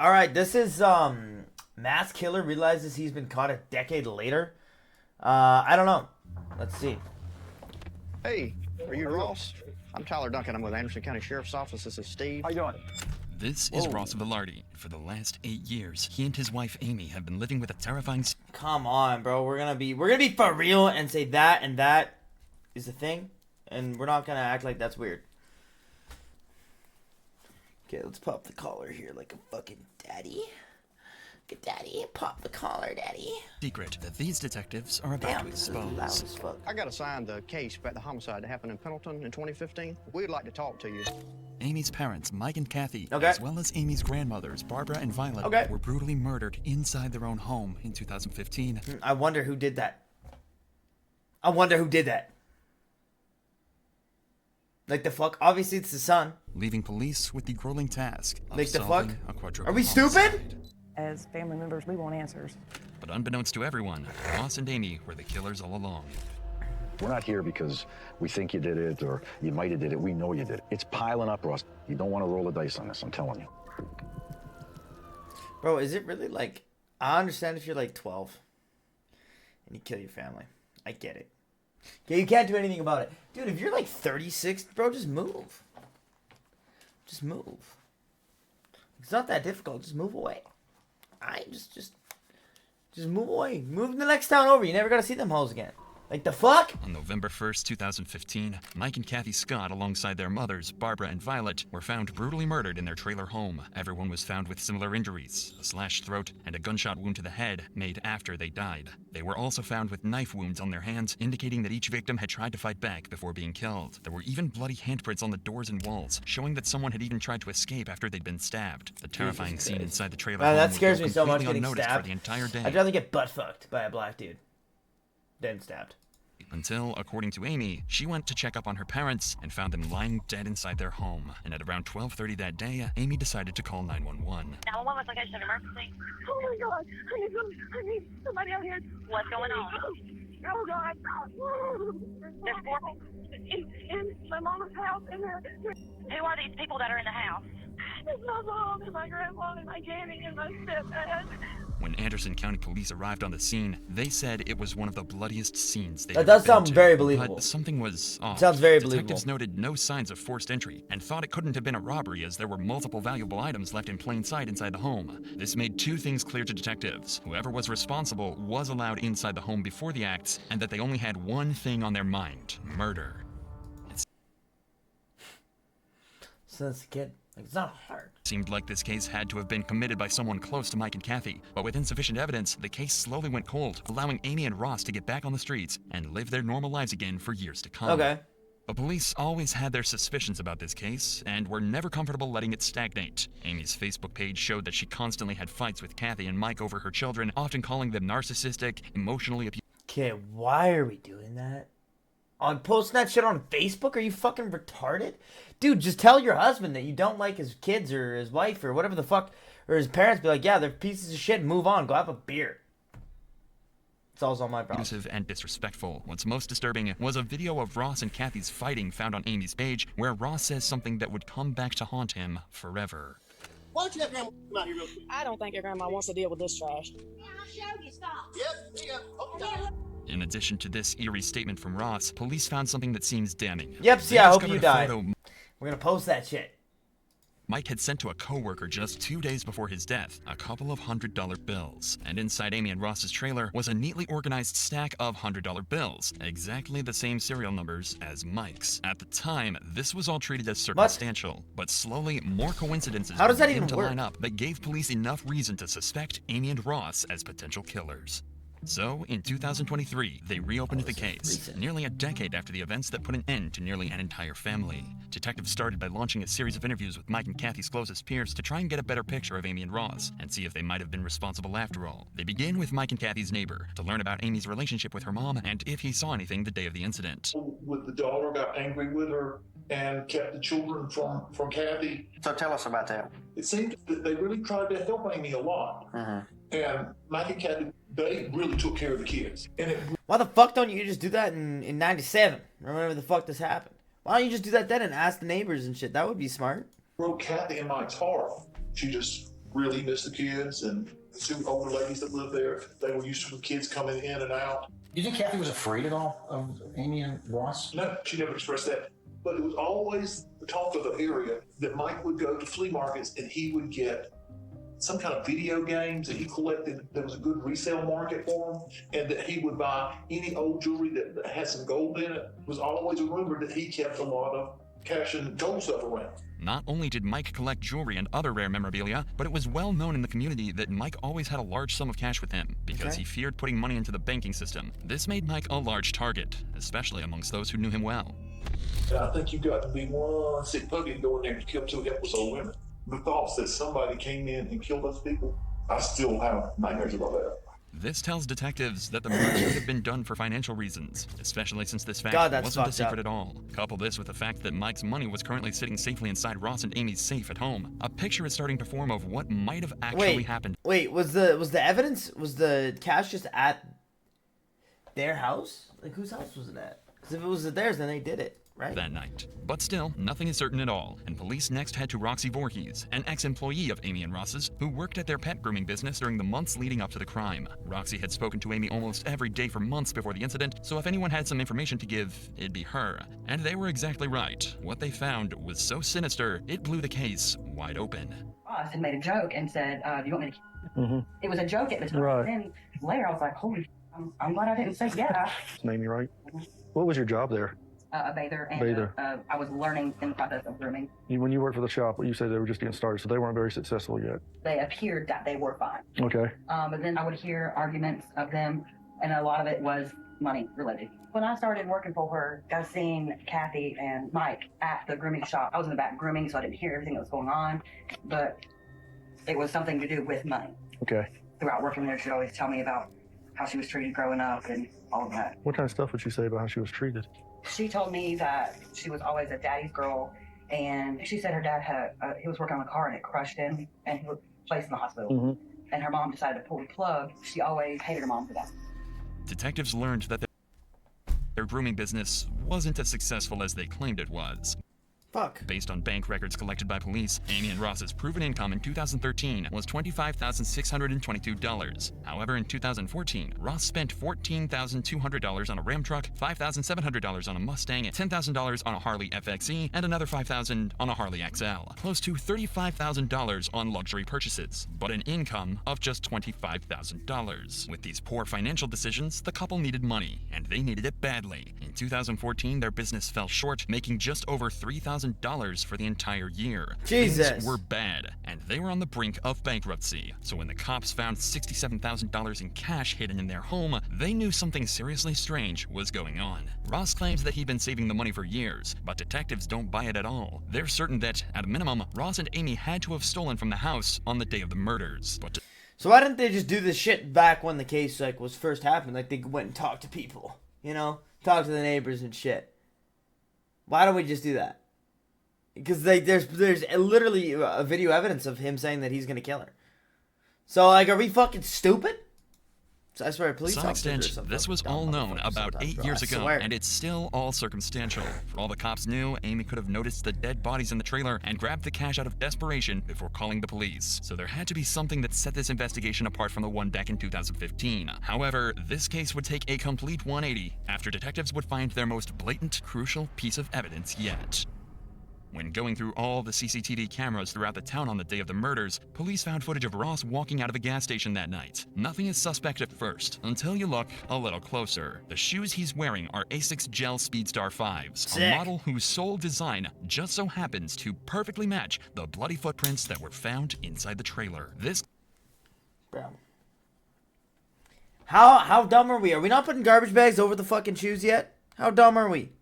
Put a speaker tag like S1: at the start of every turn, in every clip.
S1: All right, this is mass killer realizes he's been caught a decade later. I don't know. Let's see.
S2: Hey, are you Ross? I'm Tyler Duncan. I'm with Anderson County Sheriff's Office. This is Steve.
S3: How you doing?
S4: This is Ross Velarde. For the last 8 years, he and his wife Amy have been living with a terrifying.
S1: Come on, bro. We're gonna be for real and say that and that is the thing, and we're not gonna act like that's weird. Okay, let's pop the collar here like a fucking daddy. Get daddy, pop the collar, daddy.
S4: Secret that these detectives are about to expose.
S2: I got assigned the case about the homicide that happened in Pendleton in 2015. We'd like to talk to you.
S4: Amy's parents, Mike and Kathy, as well as Amy's grandmothers, Barbara and Violet, were brutally murdered inside their own home in 2015.
S1: I wonder who did that. Like the fuck? Obviously it's the son.
S4: Leaving police with the grueling task of
S1: like the
S4: solving
S1: fuck?
S4: a quadruple
S1: Are we
S4: homicide.
S1: stupid?
S5: As family members, we want answers.
S4: But unbeknownst to everyone, Ross and Amy were the killers all along.
S3: We're not here because we think you did it or you might have did it. We know you did it. It's piling up, Ross. You don't want to roll the dice on this, I'm telling you.
S1: Bro, is it really like... I understand if you're like 12 and you kill your family. I get it. Okay, you can't do anything about it. Dude, if you're like 36, bro, just move. Just move. It's not that difficult. Just move away. Just move away. Move to the next town over. You never gotta see them hoes again. Like the fuck?
S4: On November 1st, 2015, Mike and Kathy Scott, alongside their mothers, Barbara and Violet, were found brutally murdered in their trailer home. Everyone was found with similar injuries, a slashed throat and a gunshot wound to the head made after they died. They were also found with knife wounds on their hands, indicating that each victim had tried to fight back before being killed. There were even bloody handprints on the doors and walls, showing that someone had even tried to escape after they'd been stabbed. The terrifying scene inside the trailer home
S1: that scares me
S4: was
S1: so much,
S4: completely
S1: getting
S4: unnoticed
S1: stabbed.
S4: for the entire day.
S1: I'd rather get butt fucked by a black dude than stabbed.
S4: Until, according to Amy, she went to check up on her parents and found them lying dead inside their home. And at around 12:30 that day, Amy decided to call 911.
S6: 911 was location of emergency.
S7: Oh my God, I need somebody out here.
S6: What's going on?
S7: Oh God.
S6: There's four people.
S7: In my mama's house.
S6: Who are these people that are in the house?
S7: It's my mom and my grandma and my granny and my stepdad.
S4: When Anderson County Police arrived on the scene, they said it was one of the bloodiest scenes they'd
S1: That
S4: ever
S1: does
S4: been
S1: sound
S4: to.
S1: very believable.
S4: But something was off.
S1: Sounds very
S4: Detectives
S1: believable.
S4: noted no signs of forced entry and thought it couldn't have been a robbery as there were multiple valuable items left in plain sight inside the home. This made two things clear to detectives. Whoever was responsible was allowed inside the home before the acts, and that they only had one thing on their mind: murder.
S1: So that's a kid. Like, it's not hard.
S4: Seemed like this case had to have been committed by someone close to Mike and Kathy, but with insufficient evidence, the case slowly went cold, allowing Amy and Ross to get back on the streets and live their normal lives again for years to come.
S1: Okay.
S4: But police always had their suspicions about this case, and were never comfortable letting it stagnate. Amy's Facebook page showed that she constantly had fights with Kathy and Mike over her children, often calling them narcissistic, emotionally abusive.
S1: Okay, why are we doing that? On posting that shit on Facebook? Are you fucking retarded? Dude, just tell your husband that you don't like his kids or his wife or whatever the fuck, or his parents. Be like, yeah, they're pieces of shit, and move on. Go have a beer. It's all my problem.
S4: Abusive and disrespectful. What's most disturbing was a video of Ross and Kathy's fighting found on Amy's page, where Ross says something that would come back to haunt him forever.
S8: Why don't you have Grandma come out here real quick?
S5: I don't think your grandma wants to deal with this trash.
S8: Yeah, I showed you. Stop. Yep. Yeah. Oh,
S4: In addition to this eerie statement from Ross, police found something that seems damning.
S1: Yep, see,
S4: They
S1: I hope
S4: discovered
S1: you
S4: a
S1: die.
S4: photo
S1: We're gonna post that shit.
S4: Mike had sent to a coworker just 2 days before his death, a couple of $100 bills. And inside Amy and Ross's trailer was a neatly organized stack of $100 bills, exactly the same serial numbers as Mike's. At the time, this was all treated as circumstantial, but slowly more coincidences
S1: How does that
S4: began
S1: even
S4: to
S1: work?
S4: line up that gave police enough reason to suspect Amy and Ross as potential killers. So, in 2023, they reopened the case, nearly a decade after the events that put an end to nearly an entire family. Detectives started by launching a series of interviews with Mike and Kathy's closest peers to try and get a better picture of Amy and Ross, and see if they might have been responsible after all. They begin with Mike and Kathy's neighbor, to learn about Amy's relationship with her mom, and if he saw anything the day of the incident.
S9: With the daughter, got angry with her, and kept the children from Kathy.
S2: So tell us about that.
S9: It seemed that they really tried to help Amy a lot. And Mike and Kathy, they really took care of the kids. And
S1: Why the fuck don't you just do that in 97? Remember the fuck this happened. Why don't you just do that then and ask the neighbors and shit? That would be smart.
S9: broke Kathy and Mike's heart. She just really missed the kids, and the two older ladies that lived there, they were used to the kids coming in and out.
S10: Do you think Kathy was afraid at all of Amy and Ross?
S9: No, she never expressed that. But it was always the talk of the area that Mike would go to flea markets and he would get some kind of video games that he collected. There was a good resale market for them, and that he would buy any old jewelry that had some gold in it. It was always a rumor that he kept a lot of cash and gold stuff around.
S4: Not only did Mike collect jewelry and other rare memorabilia, but it was well known in the community that Mike always had a large sum of cash with him because he feared putting money into the banking system. This made Mike a large target, especially amongst those who knew him well.
S9: And I think you got to be one sick puppy to go in there to kill 2 helpless old women. The thoughts that somebody came in and killed those people, I still have nightmares about that.
S4: This tells detectives that the murder could have been done for financial reasons, especially since this fact wasn't a
S1: fucked
S4: secret
S1: up.
S4: at all. Couple this with the fact that Mike's money was currently sitting safely inside Ross and Amy's safe at home. A picture is starting to form of what might have actually happened.
S1: Wait, was the evidence, was the cash just at their house? Like, whose house was it at? Because if it was at theirs, then they did it, right?
S4: That night. But still, nothing is certain at all, and police next head to Roxy Voorhees, an ex-employee of Amy and Ross's, who worked at their pet grooming business during the months leading up to the crime. Roxy had spoken to Amy almost every day for months before the incident, so if anyone had some information to give, it'd be her. And they were exactly right. What they found was so sinister, it blew the case wide open.
S11: Ross had made a joke and said, do you want me to... It was a joke at the time.
S12: Right.
S11: Then later I was like, holy, I'm glad I didn't say yeah.
S12: It's Amy, right? What was your job there?
S11: A bather, and I was learning in the process of grooming.
S12: When you worked for the shop, you said they were just getting started, so they weren't very successful yet.
S11: They appeared that they were fine.
S12: Okay.
S11: But then I would hear arguments of them, and a lot of it was money related. When I started working for her, I seen Kathy and Mike at the grooming shop. I was in the back grooming, so I didn't hear everything that was going on, but it was something to do with money.
S12: Okay.
S11: Throughout working there, she'd always tell me about how she was treated growing up and all of that.
S12: What kind of stuff would she say about how she was treated?
S11: She told me that she was always a daddy's girl, and she said her dad had he was working on a car and it crushed him, and he was placed in the hospital. And her mom decided to pull the plug. She always hated her mom for that.
S4: Detectives learned that their grooming business wasn't as successful as they claimed it was. Based on bank records collected by police, Amy and Ross's proven income in 2013 was $25,622. However, in 2014, Ross spent $14,200 on a Ram truck, $5,700 on a Mustang, $10,000 on a Harley FXE, and another $5,000 on a Harley XL. Close to $35,000 on luxury purchases, but an income of just $25,000. With these poor financial decisions, the couple needed money, and they needed it badly. In 2014, their business fell short, making just over $3,000 for the entire year.
S1: Jesus.
S4: Things were bad, and they were on the brink of bankruptcy. So when the cops found $67,000 in cash hidden in their home, they knew something seriously strange was going on. Ross claims that he'd been saving the money for years, but detectives don't buy it at all. They're certain that, at a minimum, Ross and Amy had to have stolen from the house on the day of the murders.
S1: So why didn't they just do this shit back when the case was first happened? Like, they went and talked to people, you know? Talk to the neighbors and shit. Why don't we just do that? Because there's literally a video evidence of him saying that he's gonna kill her. So, like, are we fucking stupid? So I swear, a police
S4: to some
S1: officer or
S4: extent,
S1: something.
S4: this was all known about 8 years ago,
S1: swear.
S4: and it's still all circumstantial. For all the cops knew, Amy could have noticed the dead bodies in the trailer and grabbed the cash out of desperation before calling the police. So there had to be something that set this investigation apart from the one back in 2015. However, this case would take a complete 180 after detectives would find their most blatant, crucial piece of evidence yet. When going through all the CCTV cameras throughout the town on the day of the murders, police found footage of Ross walking out of a gas station that night. Nothing is suspect at first, until you look a little closer. The shoes he's wearing are Asics Gel Speedstar 5s,
S1: Sick.
S4: a model whose sole design just so happens to perfectly match the bloody footprints that were found inside the trailer. This...
S1: Bro. How dumb are we? Are we not putting garbage bags over the fucking shoes yet? How dumb are we?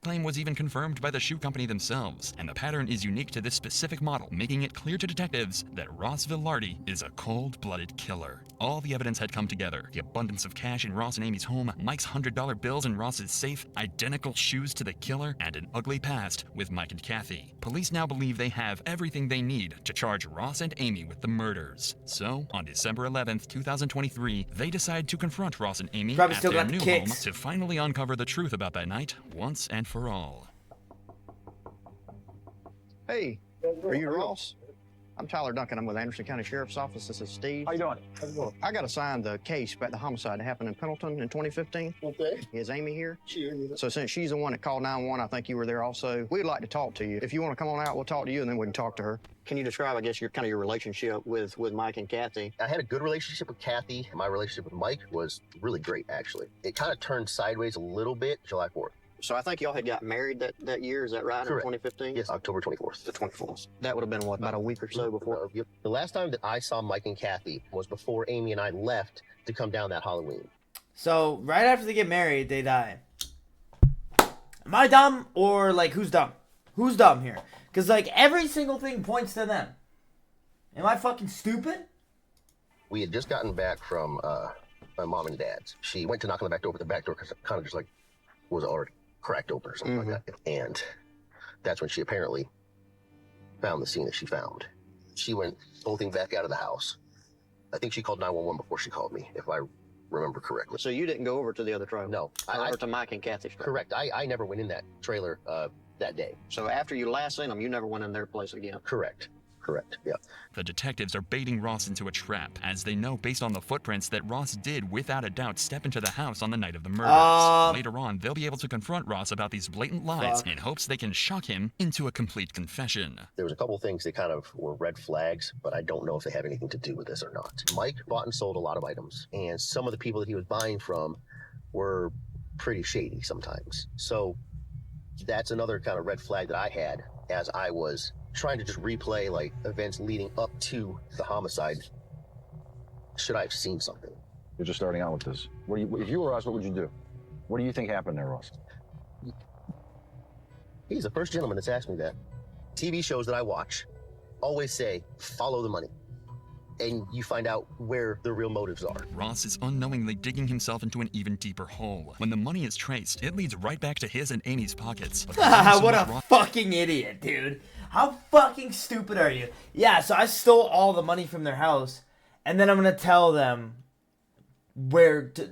S4: claim was even confirmed by the shoe company themselves, and the pattern is unique to this specific model, making it clear to detectives that Ross Villardi is a cold-blooded killer. All the evidence had come together. The abundance of cash in Ross and Amy's home, Mike's $100 bills in Ross's safe, identical shoes to the killer, and an ugly past with Mike and Kathy. Police now believe they have everything they need to charge Ross and Amy with the murders. So, on December 11th, 2023, they decide to confront Ross and Amy
S1: Probably
S4: at
S1: still
S4: their
S1: got the
S4: new
S1: kicks.
S4: home to finally uncover the truth about that night once and for all.
S2: Hey, are you Ross? I'm Tyler Duncan. I'm with Anderson County Sheriff's Office. This is Steve.
S3: How you doing? How's it going?
S2: I got assigned the case about the homicide that happened in Pendleton in 2015.
S8: Okay.
S2: Is Amy here?
S8: Sure.
S2: So since she's the one that called 911, I think you were there also. We'd like to talk to you. If you want to come on out, we'll talk to you, and then we can talk to her. Can you describe, I guess, your relationship with Mike and Kathy?
S13: I had a good relationship with Kathy. My relationship with Mike was really great, actually. It kind of turned sideways a little bit July 4th.
S2: So I think y'all had got married that year. Is that right?
S13: Correct.
S2: In 2015?
S13: Yes, October 24th.
S2: The 24th. That would have been, what, about a week or so before?
S13: Yep. The last time that I saw Mike and Kathy was before Amy and I left to come down that Halloween.
S1: So, right after they get married, they die. Am I dumb? Or, like, who's dumb? Who's dumb here? Because, like, every single thing points to them. Am I fucking stupid?
S13: We had just gotten back from my mom and dad's. She went to knock on the back door, but the back door kind of just, like, was already cracked open or something like that. And that's when she apparently found the scene that she found. She went bolting back out of the house. I think she called 911 before she called me, if I remember correctly.
S2: So you didn't go over to the other trailer?
S13: No.
S2: Or to Mike and Kathy's trailer?
S13: Correct. I never went in that trailer that day.
S2: So after you last seen them, you never went in their place again?
S13: Correct. Correct, yeah.
S4: The detectives are baiting Ross into a trap, as they know based on the footprints that Ross did without a doubt step into the house on the night of the murders. Later on, they'll be able to confront Ross about these blatant lies in hopes they can shock him into a complete confession.
S13: There was a couple things that kind of were red flags, but I don't know if they have anything to do with this or not. Mike bought and sold a lot of items, and some of the people that he was buying from were pretty shady sometimes. So that's another kind of red flag that I had as I was trying to just replay like events leading up to the homicide. Should I have seen something?
S3: You're just starting out with this. If you were us, what would you do? What do you think happened there, Ross?
S13: He's the first gentleman that's asked me that. TV shows that I watch always say, follow the money. And you find out where the real motives are.
S4: Ross is unknowingly digging himself into an even deeper hole. When the money is traced, it leads right back to his and Amy's pockets.
S1: What a fucking idiot, dude. How fucking stupid are you? Yeah, so I stole all the money from their house, and then I'm gonna tell them where to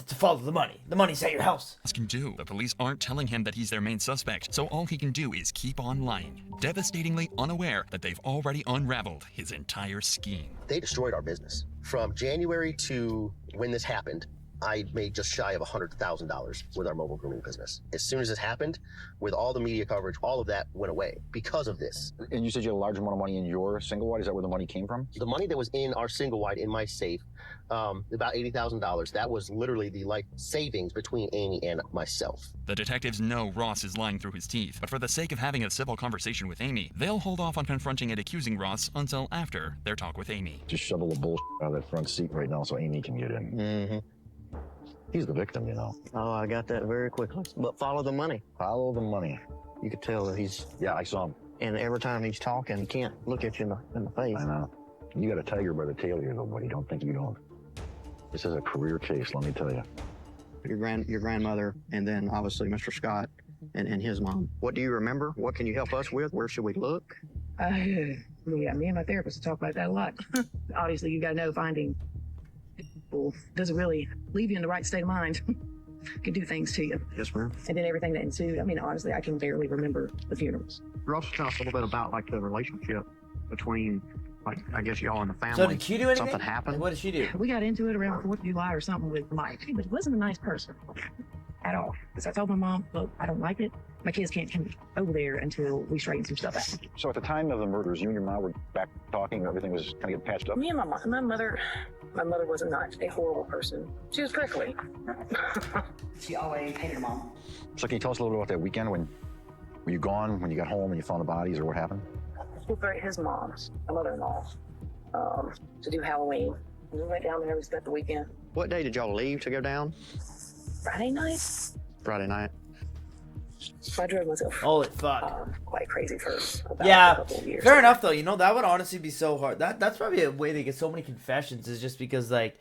S1: follow the money. The money's at your house.
S4: Can do. The police aren't telling him that he's their main suspect, so all he can do is keep on lying, devastatingly unaware that they've already unraveled his entire scheme.
S13: They destroyed our business. From January to when this happened, I made just shy of $100,000 with our mobile grooming business. As soon as this happened, with all the media coverage, all of that went away because of this.
S3: And you said you had a large amount of money in your single wide. Is that where the money came from?
S13: The money that was in our single wide in my safe, about $80,000, that was literally the life savings between Amy and myself.
S4: The detectives know Ross is lying through his teeth, but for the sake of having a civil conversation with Amy, they'll hold off on confronting and accusing Ross until after their talk with Amy.
S3: Just shovel the bullshit out of that front seat right now so Amy can get in. He's the victim, you know.
S2: Oh, I got that very quickly. But follow the money.
S3: Follow the money.
S2: You could tell that he's...
S3: Yeah, I saw him.
S2: And every time he's talking, he can't look at you in the face.
S3: I know. You got a tiger by the tail here, though, buddy. Don't think you don't. This is a career case, let me tell you.
S2: Your grandmother, and then obviously Mr. Scott and his mom. What do you remember? What can you help us with? Where should we look?
S5: Yeah, me and my therapist talk about that a lot. Obviously, you got to know finding people doesn't really leave you in the right state of mind. Can do things to you.
S2: Yes, ma'am.
S5: And then everything that ensued. I mean, honestly, I can barely remember the funerals.
S2: Ross, tell us a little bit about like the relationship between, like, I guess y'all and the family.
S1: So did she do anything?
S2: Something happened?
S1: Like, what did she do?
S5: We got into it around 4th of July or something with Mike, but he wasn't a nice person at all. Because I told my mom, look, I don't like it. My kids can't come over there until we straighten some stuff out.
S3: So at the time of the murders, you and your mom were back talking, everything was kind of getting patched up?
S5: Me and my mother was not a horrible person. She was prickly.
S11: She always hated her mom.
S3: So can you tell us a little bit about that weekend when were you gone, when you got home and you found the bodies, or what happened?
S5: She buried his mom, my mother-in-law, to do Halloween. We went down there, we spent the weekend.
S2: What day did y'all leave to go down?
S5: Friday night?
S2: Friday night.
S5: I drove myself
S1: Holy fuck.
S5: quite crazy for about
S1: Yeah,
S5: a couple of years.
S1: fair enough though. You know, that would honestly be so hard. That's probably a way to get so many confessions, is just because, like,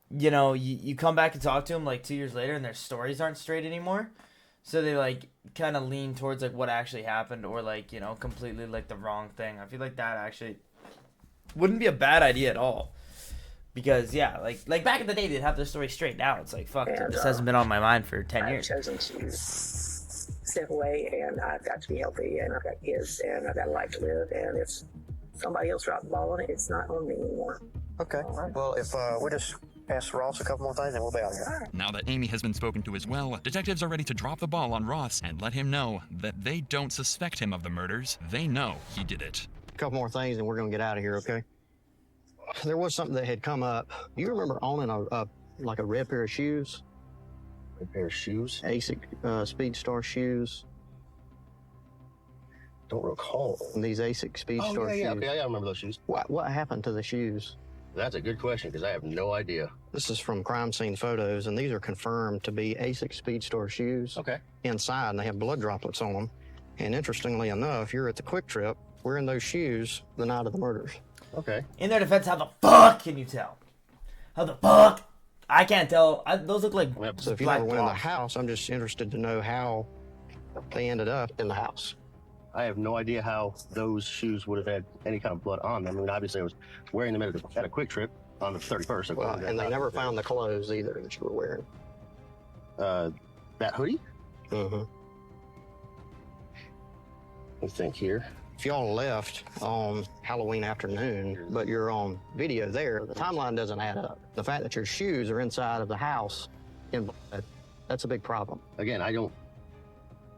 S1: you know, you come back and talk to them like 2 years later and their stories aren't straight anymore. So they like kind of lean towards like what actually happened, or like, you know, completely like the wrong thing. I feel like that actually wouldn't be a bad idea at all. Because yeah, like back in the day they'd have their story straight out. It's like, fuck,
S5: And,
S1: this hasn't been on my mind for 10
S5: I've
S1: years.
S5: chosen to step away, and I've got to be healthy, and I've got kids, and I've got a life to live, and if somebody else dropped the ball on it, it's not on me anymore.
S2: Okay. Well, if we just ask Ross a couple more things, and we'll be out here.
S4: Now that Amy has been spoken to as well, detectives are ready to drop the ball on Ross and let him know that they don't suspect him of the murders. They know he did it.
S2: A couple more things, and we're going to get out of here, okay? There was something that had come up. Do you remember owning a red pair of shoes?
S13: Red pair of shoes?
S2: ASIC Speedstar shoes.
S13: Don't recall.
S2: These ASIC Speedstar shoes.
S13: Yeah, okay, I remember those shoes.
S2: What happened to the shoes?
S13: That's a good question, because I have no idea.
S2: This is from crime scene photos, and these are confirmed to be ASIC Speedstar shoes.
S13: Okay.
S2: Inside, and they have blood droplets on them. And interestingly enough, you're at the Quick Trip wearing those shoes the night of the murders.
S13: Okay.
S1: In their defense, how the fuck can you tell? How the fuck? I can't tell. Those look like
S2: So if you never went in the house, I'm just interested to know how they ended up in the house.
S13: I have no idea how those shoes would have had any kind of blood on them. I mean, obviously, I was wearing them at a Quick Trip on the 31st.
S2: Well, and they never found the clothes either that you were wearing.
S13: That hoodie?
S2: Mm-hmm.
S13: I think here.
S2: If y'all left on Halloween afternoon, but you're on video there, the timeline doesn't add up. The fact that your shoes are inside of the house in blood, that's a big problem.
S13: Again, I don't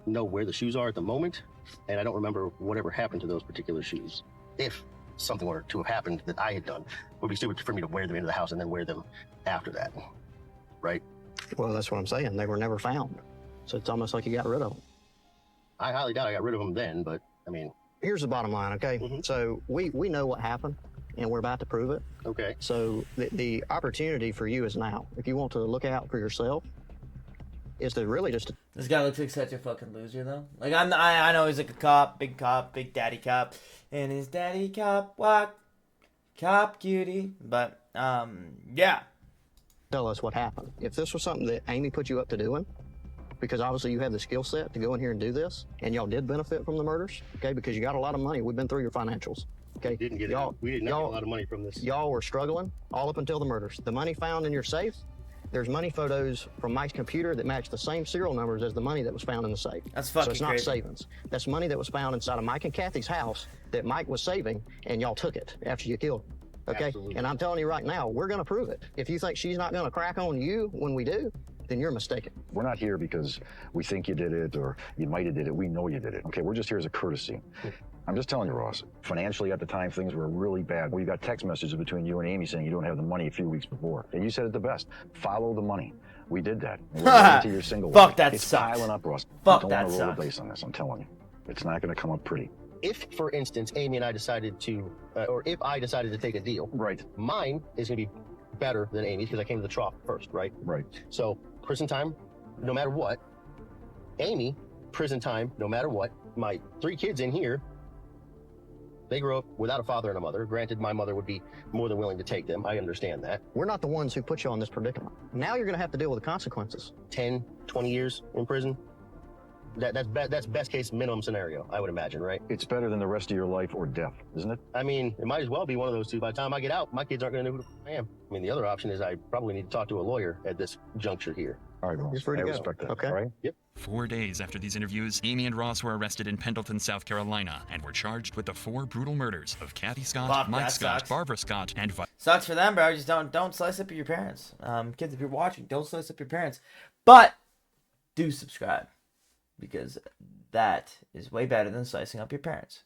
S13: know where the shoes are at the moment, and I don't remember whatever happened to those particular shoes. If something were to have happened that I had done, it would be stupid for me to wear them into the house and then wear them after that, right?
S2: Well, that's what I'm saying. They were never found. So it's almost like you got rid of them.
S13: I highly doubt I got rid of them then, but, I mean...
S2: Here's the bottom line, okay?
S13: Mm-hmm.
S2: So we know what happened, and we're about to prove it.
S13: Okay.
S2: So the opportunity for you is now. If you want to look out for yourself, is to really just...
S1: This guy looks like such a fucking loser, though. Like, I know he's like a cop, big daddy cop. And his daddy cop walk, cop cutie. But, yeah.
S2: Tell us what happened. If this was something that Amy put you up to doing, because obviously you have the skill set to go in here and do this, and y'all did benefit from the murders, okay, because you got a lot of money. We've been through your financials, okay?
S13: We didn't get a lot of money from this.
S2: Y'all were struggling all up until the murders. The money found in your safe, there's money photos from Mike's computer that match the same serial numbers as the money that was found in the safe.
S1: That's fucking
S2: So it's not
S1: crazy.
S2: savings. That's money that was found inside of Mike and Kathy's house that Mike was saving, and y'all took it after you killed him. Okay?
S13: Absolutely.
S2: And I'm telling you right now, we're going to prove it. If you think she's not going to crack on you when we do, then you're mistaken.
S3: We're not here because we think you did it or you might have did it. We know you did it. Okay, we're just here as a courtesy. I'm just telling you, Ross, financially at the time, things were really bad. We got text messages between you and Amy saying you don't have the money a few weeks before. And you said it the best. Follow the money. We did that. And we're right into your single.
S1: Fuck, that
S3: it's
S1: sucks.
S3: piling up, Ross.
S1: Fuck,
S3: don't
S1: that
S3: want to roll
S1: sucks.
S3: the dice on this, I'm telling you. It's not going to come up pretty.
S13: If, for instance, Amy and I decided to, or if I decided to take a deal,
S3: right,
S13: mine is going to be better than Amy's because I came to the trough first, right?
S3: Right.
S13: So prison time, no matter what. Amy, prison time, no matter what. My 3 kids in here, they grew up without a father and a mother. Granted, my mother would be more than willing to take them. I understand that.
S2: We're not the ones who put you on this predicament. Now you're going to have to deal with the consequences.
S13: 10, 20 years in prison. That's best case minimum scenario, I would imagine, right?
S3: It's better than the rest of your life or death, isn't it?
S13: I mean, it might as well be one of those two. By the time I get out, my kids aren't going to know who the f- I am. I mean, the other option is I probably need to talk to a lawyer at this juncture here.
S3: All right, Ross.
S2: You're free to
S3: I
S2: go.
S3: respect that.
S2: Okay.
S3: All right?
S13: Yep.
S4: 4 days after these interviews, Amy and Ross were arrested in Pendleton, South Carolina, and were charged with the 4 brutal murders of Kathy Scott,
S1: Fuck,
S4: Mike
S1: that
S4: Scott,
S1: sucks.
S4: Barbara Scott, and
S1: Sucks for them, bro. Just don't slice up your parents. Kids, if you're watching, don't slice up your parents. But do subscribe, because that is way better than slicing up your parents.